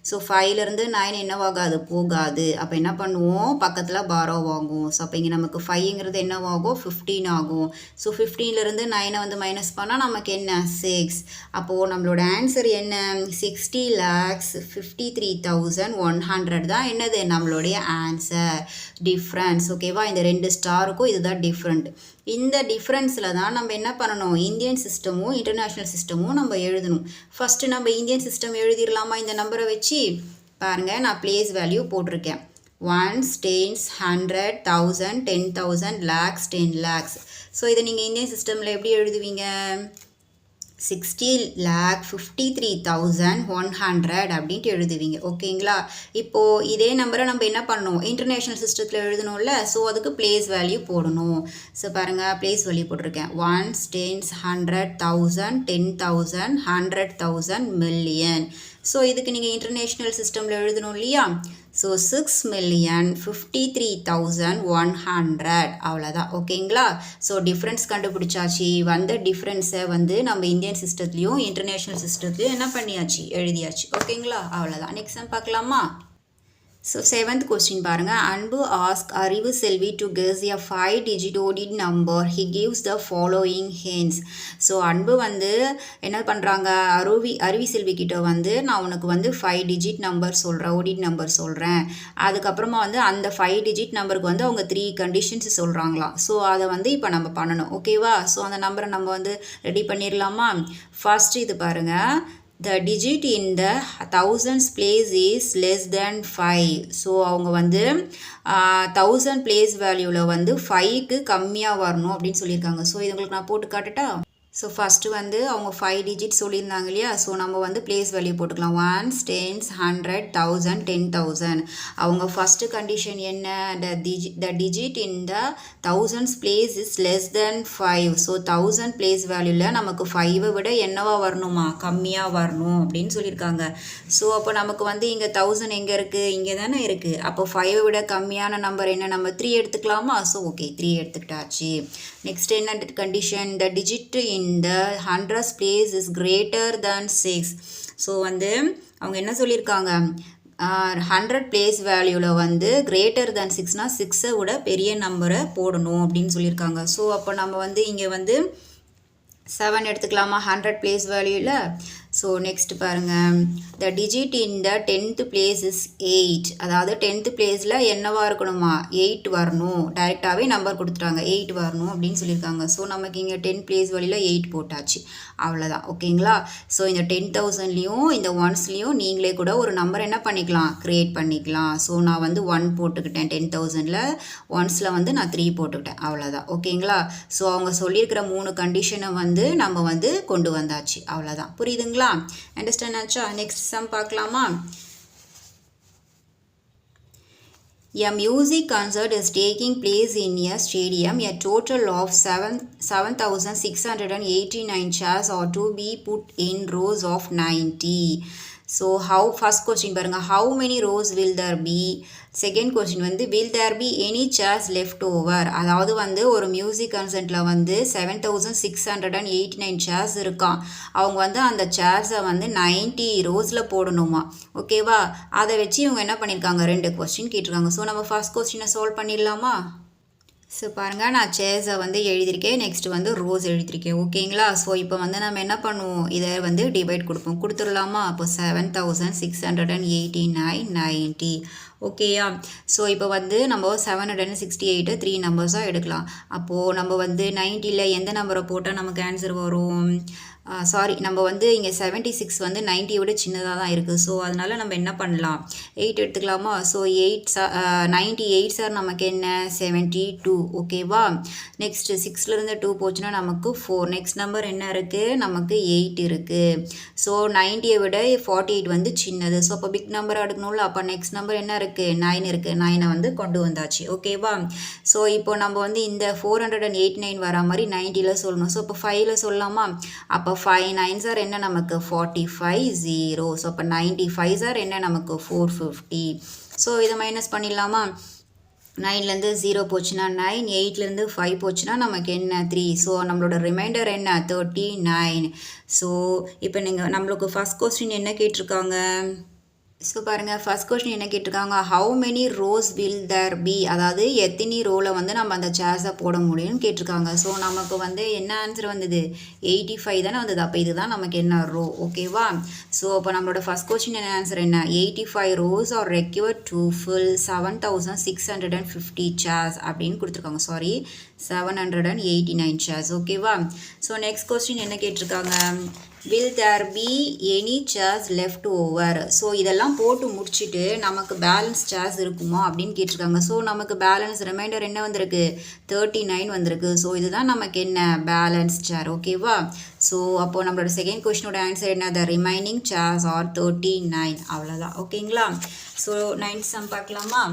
ஸோ 5லேருந்து 9 என்னவாகாது, போகாது. அப்போ என்ன பண்ணுவோம், பக்கத்தில் பாரோ வாங்குவோம். ஸோ அப்போ இங்கே நமக்கு 5ங்கிறது என்னவாகும், 15 ஆகும். ஸோ 15லேருந்து 9 வந்து மைனஸ் பண்ணால் நமக்கு என்ன, 6. அப்போது நம்மளோட ஆன்சர் என்ன, 60,53,100 தான் என்னது நம்மளுடைய ஆன்சர். டிஃப்ரென்ஸ். ஓகேவா? இந்த 2 ஸ்டாருக்கும் இதுதான் டிஃப்ரெண்ட். இந்த டிஃப்ரென்ஸில் தான் நம்ம என்ன பண்ணணும், இந்தியன் சிஸ்டமும் இன்டர்நேஷ்னல் சிஸ்டமும் நம்ம எழுதணும். ஃபஸ்ட்டு நம்ம இந்தியன் சிஸ்டம் எழுதிடலாமா? இந்த நம்பரை வச்சு பாருங்கள், நான் பிளேஸ் வேல்யூ போட்டிருக்கேன். Ones, tens, 100, 1000, 10,000, lakhs, 10 lakhs. So இதை நீங்கள் இந்தியன் சிஸ்டமில் எப்படி எழுதுவீங்க, 60,53,100 அப்படின்ட்டு எழுதுவீங்க. ஓகேங்களா? இப்போது இதே நம்பரை நம்ம என்ன பண்ணணும், இன்டர்நேஷ்னல் சிஸ்டத்தில் எழுதணும்ல. ஸோ அதுக்கு பிளேஸ் வேல்யூ போடணும். ஸோ பாருங்கள், பிளேஸ் வேல்யூ போட்டிருக்கேன். Ones, tens, 100, 1000, 10,000, 100,000, million. ஸோ இதுக்கு நீங்கள் இன்டர்நேஷ்னல் சிஸ்டமில் எழுதணும் இல்லையா? ஸோ 6,53,100 அவ்வளோதான். ஓகேங்களா? ஸோ டிஃப்ரென்ஸ் கண்டுபிடிச்சாச்சு. வந்த டிஃப்ரென்ஸை வந்து நம்ம இந்தியன் சிஸ்டத்துலேயும் இன்டர்நேஷ்னல் சிஸ்டத்துலேயும் என்ன பண்ணியாச்சு, எழுதியாச்சு. ஓகேங்களா? அவ்வளோதான். நெக்ஸ்ட் டைம் பார்க்கலாமா? ஸோ 7th கொஸ்டின் பாருங்கள். Anbu ask Arivu Selvi to guess a 5-digit ODID number. He gives the following hints. So Anbu வந்து என்ன பண்ணுறாங்க, அறிவி செல்வி கிட்ட வந்து நான் உனக்கு வந்து 5 டிஜிட் நம்பர் சொல்கிறேன், ODID நம்பர் சொல்கிறேன். அதுக்கப்புறமா வந்து அந்த 5 டிஜிட் நம்பருக்கு வந்து அவங்க 3 கண்டிஷன்ஸ் சொல்கிறாங்களாம். ஸோ அதை வந்து இப்போ நம்ம பண்ணணும். ஓகேவா? ஸோ அந்த நம்பரை நம்ம வந்து ரெடி பண்ணிடலாமா? ஃபர்ஸ்ட் இது பாருங்கள், the digit in the thousands place is less than 5. So அவங்க வந்து 1000 place வேல்யூவில் வந்து 5க்கு கம்மியாக வரணும் அப்படின்னு சொல்லியிருக்காங்க. ஸோ இது உங்களுக்கு நான் போட்டு காட்டுட்டா? ஸோ ஃபஸ்ட்டு வந்து அவங்க 5 டிஜிட் சொல்லியிருந்தாங்க இல்லையா, ஸோ நம்ம வந்து பிளேஸ் வேல்யூ போட்டுக்கலாம். 1s 10s 100 1000 10,000. அவங்க ஃபஸ்ட்டு கண்டிஷன் என்ன, the digit in the thousands place is less than 5. So 1000 place வேல்யூவில் நமக்கு 5 விட என்னவா வரணுமா, கம்மியாக வரணும் அப்படின்னு சொல்லியிருக்காங்க. ஸோ அப்போ நமக்கு வந்து இங்கே 1000 எங்கே இருக்குது, இங்கே தானே இருக்குது. அப்போ 5 விட கம்மியான நம்பர் என்ன, நம்ம 3 எடுத்துக்கலாமா. So okay 3 எடுத்துக்கிட்டாச்சு. நெக்ஸ்ட் என்ன condition, the digit in the hundreds place is greater than 6. So வந்து அவங்க என்ன சொல்லியிருக்காங்க, 100 பிளேஸ் வேல்யூவில் வந்து கிரேட்டர் தேன் 6னா 6ஐ விட பெரிய நம்பரை போடணும் அப்படின்னு சொல்லியிருக்காங்க. ஸோ அப்போ நம்ம வந்து இங்கே வந்து 7 எடுத்துக்கலாமா 100 பிளேஸ் வேல்யூவில். ஸோ நெக்ஸ்ட் பாருங்கள், த digit in the 10th place is 8. அதாவது 10th பிளேஸில் என்னவா இருக்கணுமா, 8 வரணும். டைரெக்டாகவே நம்பர் கொடுத்துட்டாங்க, 8 வரணும் அப்படின்னு சொல்லியிருக்காங்க. ஸோ நமக்கு இங்கே 10 பிளேஸ் வேல்யூவில் 8 போட்டாச்சு, அவ்வளோதான். ஓகேங்களா. ஸோ இந்த 10,000லேயும் இந்த ஒன்ஸ்லேயும் நீங்களே கூட ஒரு நம்பர் என்ன பண்ணிக்கலாம், க்ரியேட் பண்ணிக்கலாம். ஸோ நான் வந்து 1 போட்டுக்கிட்டேன் 10,000ல், ஒன்ஸில் வந்து நான் 3 போட்டுக்கிட்டேன், அவ்வளோதான். ஓகேங்களா. ஸோ அவங்க சொல்லியிருக்கிற 3 கண்டிஷனை வந்து நம்ம வந்து கொண்டு வந்தாச்சு, அவ்வளோதான். புரியுதுங்களா, அண்டர்ஸ்டாண்ட் ஆச்சா. நெக்ஸ்ட் சம் பார்க்கலாமா. A music concert is taking place in a stadium. A total of 7,689 chairs are to be put in rows of 90. So how, first question பாருங்க, how many rows will there be. Second question வந்து will there be any chairs left over. அதாவது வந்து ஒரு music கன்சர்ட்டில் வந்து 7,689 chairs இருக்கான். அவங்க வந்து அந்த சேர்ஸை வந்து 90 ரோஸில் போடணுமா. ஓகேவா. அதை வச்சு இவங்க என்ன பண்ணியிருக்காங்க, 2 கொஸ்டின் கேட்டிருக்காங்க. ஸோ நம்ம ஃபர்ஸ்ட் கொஸ்டினை சால்வ் பண்ணிடலாமா. ஸோ பாருங்கள், நான் சேர்ஸை வந்து எழுதியிருக்கேன், நெக்ஸ்ட் வந்து ரோஸ் எழுதியிருக்கேன். ஓகேங்களா. ஸோ இப்போ வந்து நம்ம என்ன பண்ணுவோம், இதை வந்து டிவைட் கொடுத்துடலாமா. அப்போ 7,689 90. ஓகேயா. ஸோ இப்போ வந்து நம்ம 768 3 நம்பர்ஸாக எடுக்கலாம். அப்போது நம்ம வந்து 90ல் எந்த நம்பரை போட்டால் நமக்கு ஆன்சர் வரும், சாரி நம்ம வந்து இங்கே 76 வந்து 90 விட சின்னதாக தான் இருக்குது. ஸோ அதனால் நம்ம என்ன பண்ணலாம், 8 எடுத்துக்கலாமா. ஸோ 98 சார் நமக்கு என்ன 72. ஓகேவா. நெக்ஸ்ட்டு 6லேருந்து 2 போச்சுன்னா நமக்கு 4. நெக்ஸ்ட் நம்பர் என்ன இருக்குது, நமக்கு 8 இருக்குது. ஸோ 90ஐ விட 48 வந்து சின்னது. ஸோ அப்போ பிக் நம்பராக எடுக்கணும்ல. அப்போ நெக்ஸ்ட் நம்பர் என்ன இருக்குது, 9 இருக்குது. 9ஐ வந்து கொண்டு வந்தாச்சு. ஓகேவா. ஸோ இப்போ நம்ம வந்து இந்த 489 வர மாதிரி 90ல் சொல்லணும். ஸோ இப்போ 5ல் சொல்லலாமா. அப்போ 5 9s ஆர் என்ன நமக்கு 45 0. ஸோ அப்போ 95 ஆர் என்ன நமக்கு 450. ஸோ இதை மைனஸ் பண்ணிடலாமா. 9லேருந்து 0 போச்சுன்னா 9, 8லேருந்து 5 போச்சுன்னா நமக்கு என்ன 3. ஸோ நம்மளோட ரிமைண்டர் என்ன 39. ஸோ இப்போ நீங்கள் நம்மளுக்கு ஃபஸ்ட் கொஸ்டின் என்ன கேட்டிருக்காங்க. ஸோ பாருங்கள், ஃபஸ்ட் கொஸ்டின் என்ன கேட்டிருக்காங்க, how many rows will there be. அதாவது எத்தனை ரோவில் வந்து நம்ம அந்த சேர்ஸை போட முடியும்னு கேட்டிருக்காங்க. ஸோ நமக்கு வந்து என்ன ஆன்சர் வந்தது 85 தானே வந்தது. அப்போ இதுதான் நமக்கு என்ன ரோ. ஓகேவா. ஸோ அப்போ நம்மளோட ஃபஸ்ட் கொஸ்டின் என்ன ஆன்சர் என்ன, 85 rows are required to fill 7,650 chairs அப்படின்னு கொடுத்துருக்காங்க. Sorry 789 chairs. ஓகேவா. ஸோ நெக்ஸ்ட் கொஸ்டின் என்ன கேட்டிருக்காங்க, will there be any chairs left over. ஸோ இதெல்லாம் போட்டு முடிச்சுட்டு நமக்கு பேலன்ஸ் சேர்ஸ் இருக்குமா அப்படின்னு கேட்டிருக்காங்க. ஸோ நமக்கு பேலன்ஸ் ரிமைண்டர் என்ன வந்திருக்கு 39 வந்திருக்கு. ஸோ இதுதான் நமக்கு என்ன பேலன்ஸ் சேர். ஓகேவா. ஸோ அப்போது நம்மளோட செகண்ட் கொஸ்டினோட ஆன்சர் என்ன, த ரிமைனிங் சேர்ஸ் ஆர் 39. அவ்வளோதான். ஓகேங்களா. ஸோ 9th sum பார்க்கலாமா.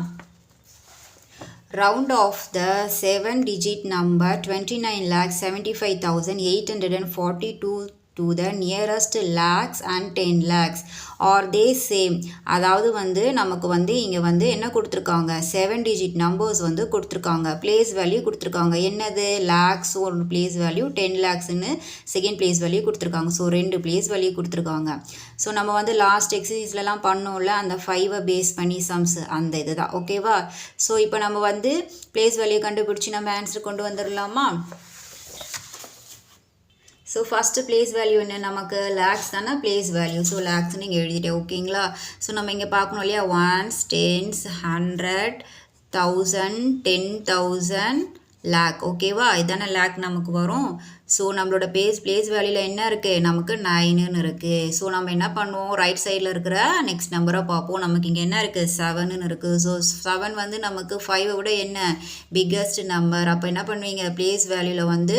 Round off the 7-digit number 29,75,842 to the nearest lakhs and 10 lakhs. Are they same. அதாவது வந்து நமக்கு வந்து இங்கே வந்து என்ன கொடுத்துருக்காங்க, 7 digit numbers வந்து கொடுத்துருக்காங்க. பிளேஸ் வேல்யூ கொடுத்துருக்காங்க. என்னது லேக்ஸ் ஒரு பிளேஸ் வேல்யூ, 10 lakhsன்னு செகண்ட் பிளேஸ் வேல்யூ கொடுத்துருக்காங்க. ஸோ 2 பிளேஸ் வேல்யூ கொடுத்துருக்காங்க. ஸோ நம்ம வந்து லாஸ்ட் எக்ஸசைஸ்லலாம் பண்ணோம்ல அந்த 5ஐ பேஸ் பண்ணி சம்ஸ், அந்த இது தான். ஓகேவா. ஸோ இப்போ நம்ம வந்து பிளேஸ் வேல்யூ கண்டுபிடிச்சி நம்ம ஆன்சர் கொண்டு வந்துடலாமா. ஸோ ஃபஸ்ட்டு பிளேஸ் வேல்யூ என்ன, நமக்கு லேக்ஸ் தானே பிளேஸ் வேல்யூ. ஸோ லேக்ஸ்ன்னு இங்கே எழுதிட்டேன். ஓகேங்களா. ஸோ நம்ம இங்கே பார்க்கணும் இல்லையா, 1s 10s 100 1000 10,000 லேக். ஓகேவா, இதானே லேக் நமக்கு வரும். ஸோ நம்மளோட பிளேஸ் வேல்யூவில் என்ன இருக்குது, நமக்கு 9ன்னு இருக்குது. ஸோ நம்ம என்ன பண்ணுவோம், ரைட் சைடில் இருக்கிற நெக்ஸ்ட் நம்பரை பார்ப்போம். நமக்கு இங்கே என்ன இருக்குது, 7ன்னு இருக்குது. ஸோ 7 வந்து நமக்கு 5 விட என்ன பிக்கஸ்ட் நம்பர். அப்போ என்ன பண்ணுவீங்க, பிளேஸ் வேல்யூவில் வந்து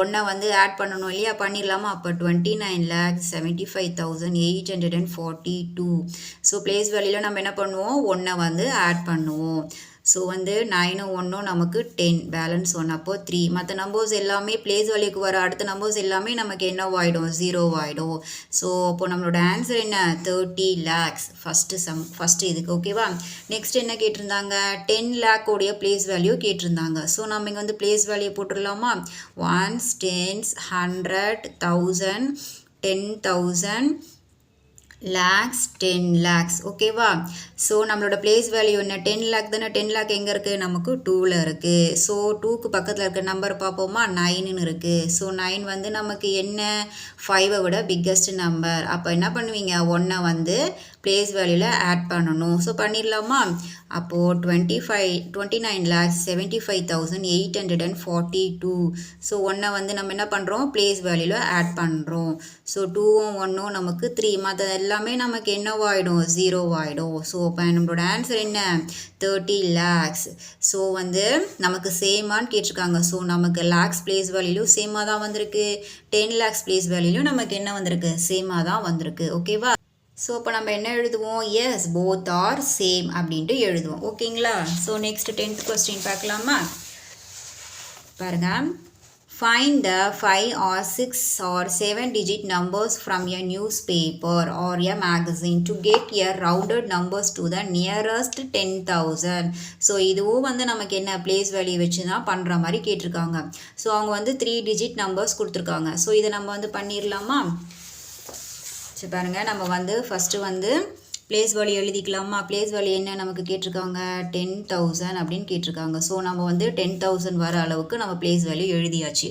1 வந்து ஆட் பண்ணணும் இல்லையா, பண்ணிடலாமா. அப்போ 29,75,842. ஸோ பிளேஸ் வேல்யூவில் நம்ம என்ன பண்ணுவோம், 1 வந்து ஆட் பண்ணுவோம். ஸோ வந்து 9ம் 1ம் நமக்கு 10, பேலன்ஸ் 1, அப்போ 3. மற்ற நம்பர்ஸ் எல்லாமே பிளேஸ் வேல்யூக்கு வர அடுத்த நம்பர்ஸ் எல்லாமே நமக்கு என்ன ஆகிடும், 0 ஆகிடும். ஸோ அப்போ நம்மளோட ஆன்சர் என்ன, 30 lakhs. ஃபஸ்ட்டு இதுக்கு. ஓகேவா, நெக்ஸ்ட் என்ன கேட்டிருந்தாங்க, 10 lakh உடைய பிளேஸ் வேல்யூ கேட்டிருந்தாங்க. ஸோ நம்ம இங்கே வந்து பிளேஸ் வேல்யூ போட்டுடலாமா. 1s, 10s, 100, 1000, 10,000, lakhs, 10 lakhs. ஓகேவா, ஸோ நம்மளோட பிளேஸ் வேல்யூ என்ன, 10 lakh தானே. 10 lakh எங்கே இருக்குது, நமக்கு 2ல் இருக்குது. ஸோ 2க்கு பக்கத்தில் இருக்க நம்பர் பார்ப்போமா, 9ன்னு இருக்குது. ஸோ 9 வந்து நமக்கு என்ன, 5 விட பிக்கஸ்ட் நம்பர். அப்போ என்ன பண்ணுவீங்க, 1 வந்து பிளேஸ் வேல்யூவில் ஆட் பண்ணணும். ஸோ பண்ணிடலாமா. அப்போது 29,75,842. ஸோ 1 வந்து நம்ம என்ன பண்ணுறோம், பிளேஸ் வேல்யூவில் ஆட் பண்ணுறோம். ஸோ 2ம் 1ம் நமக்கு 3, மற்ற எல்லாமே நமக்கு என்னவாயிடும், 0 ஆகிடும். ஸோ அப்போ நம்மளோட ஆன்சர் என்ன, 30 lakhs. ஸோ வந்து நமக்கு சேமான்னு கேட்டிருக்காங்க. ஸோ நமக்கு லேக்ஸ் பிளேஸ் வேல்யூலையும் சேமாக தான் வந்திருக்கு, 10 lakhs பிளேஸ் வேல்யூலையும் நமக்கு என்ன வந்திருக்கு, சேமாக தான் வந்திருக்கு. ஓகேவா, ஸோ இப்போ நம்ம என்ன எழுதுவோம், எஸ் போத் ஆர் சேம் அப்படின்ட்டு எழுதுவோம். ஓகேங்களா. ஸோ நெக்ஸ்ட் 10th கொஸ்டின் பார்க்கலாமா. பாருங்க, find the 5 or 6 or 7 digit numbers from a newspaper or a magazine to get a rounded numbers to the nearest 10,000. So இதுவும் வந்து நமக்கு என்ன, பிளேஸ் வேல்யூ வச்சு தான் பண்ணுற மாதிரி கேட்டிருக்காங்க. ஸோ அவங்க வந்து 3 digit நம்பர்ஸ் கொடுத்துருக்காங்க. ஸோ இதை நம்ம வந்து பண்ணிடலாமா. சரி பாருங்கள், நம்ம வந்து ஃபஸ்ட்டு வந்து பிளேஸ் வேல்யூ எழுதிக்கலாமா. பிளேஸ் வேல்யூ என்ன நமக்கு கேட்டிருக்காங்க, 10,000 அப்படின்னு கேட்டிருக்காங்க. ஸோ நம்ம வந்து 10,000 வர அளவுக்கு நம்ம பிளேஸ் வேல்யூ எழுதியாச்சு.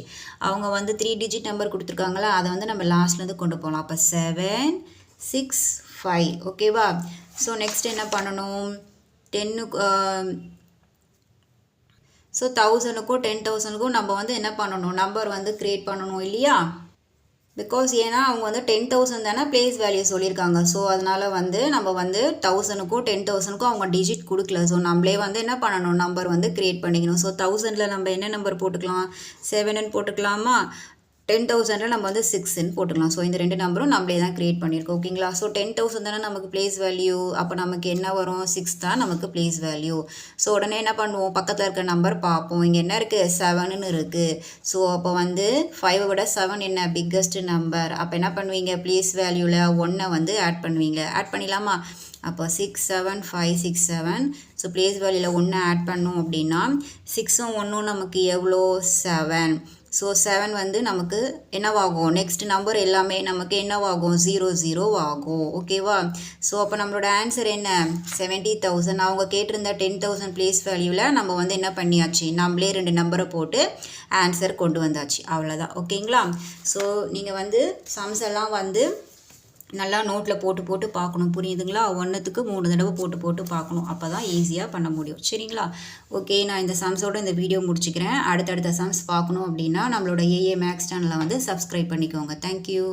அவங்க வந்து 3 digit நம்பர் கொடுத்துருக்காங்களா, அதை வந்து நம்ம லாஸ்ட்லேருந்து கொண்டு போகலாம். அப்போ 7, 6, 5. ஓகேவா. ஸோ நெக்ஸ்ட் என்ன பண்ணணும், 10க்கு ஸோ 1000க்கும் 10,000க்கும் நம்ம வந்து என்ன பண்ணணும், நம்பர் வந்து க்ரியேட் பண்ணணும் இல்லையா. பிகாஸ் ஏன்னா அவங்க வந்து 10,000 தானே பிளேஸ் வேல்யூ சொல்லியிருக்காங்க. ஸோ அதனால் வந்து நம்ம வந்து 1000க்கும் 10,000க்கும் அவங்க டிஜிட் கொடுக்கல. ஸோ நம்மளே வந்து என்ன பண்ணணும், நம்பர் வந்து க்ரியேட் பண்ணிக்கணும். ஸோ 1000ல் நம்ம என்ன நம்பர் போட்டுக்கலாம், 7ன்னு போட்டுக்கலாமா. 10,000ல் நம்ம வந்து 6ன்னு போட்டுக்கலாம். ஸோ இந்த 2 நம்பரும் நம்மளே தான் க்ரியேட் பண்ணியிருக்கோம். ஓகேங்களா. ஸோ 10,000 தானே நமக்கு பிளேஸ் வேல்யூ. அப்போ நமக்கு என்ன வரும், 6 தான் நமக்கு பிளேஸ் வேல்யூ. ஸோ உடனே என்ன பண்ணுவோம், பக்கத்தில் இருக்க நம்பர் பார்ப்போம். இங்கே என்ன இருக்குது, 7ன்னு இருக்குது. ஸோ அப்போ வந்து 5 விட 7 என்ன பிக்கஸ்ட் நம்பர். அப்போ என்ன பண்ணுவீங்க, பிளேஸ் வேல்யூவில் 1 வந்து ஆட் பண்ணுவீங்க. ஆட் பண்ணிடலாமா. அப்போ 6, 7, 5, 6, 7. ஸோ பிளேஸ் வேல்யூவில் 1 ஆட் பண்ணோம் அப்படின்னா 6ம் 1ம் நமக்கு எவ்வளோ, 7. ஸோ 7 வந்து நமக்கு என்னவாகும், நெக்ஸ்ட் நம்பர் எல்லாமே நமக்கு என்னவாகும், 0, 0 ஆகும். ஓகேவா. ஸோ அப்போ நம்மளோட ஆன்சர் என்ன, 70,000. அவங்க கேட்டிருந்த 10,000 பிளேஸ் வேல்யூவில் நம்ம வந்து என்ன பண்ணியாச்சு, நம்மளே 2 நம்பரை போட்டு ஆன்சர் கொண்டு வந்தாச்சு. அவ்வளோதான். ஓகேங்களா. ஸோ நீங்கள் வந்து சம்ஸ் எல்லாம் வந்து நல்லா நோட்டில் போட்டு பார்க்கணும். புரியுதுங்களா. 1த்துக்கு 3 தடவை போட்டு பார்க்கணும். அப்போ தான் ஈஸியாக பண்ண முடியும். சரிங்களா. ஓகே, நான் இந்த சம்ஸோடு இந்த வீடியோ முடிச்சுக்கிறேன். அடுத்தடுத்த சம்ஸ் பார்க்கணும் அப்படின்னா நம்மளோட ஏஏ மேக்ஸ் சேனலை வந்து சப்ஸ்கிரைப் பண்ணிக்கோங்க. தேங்க்யூ.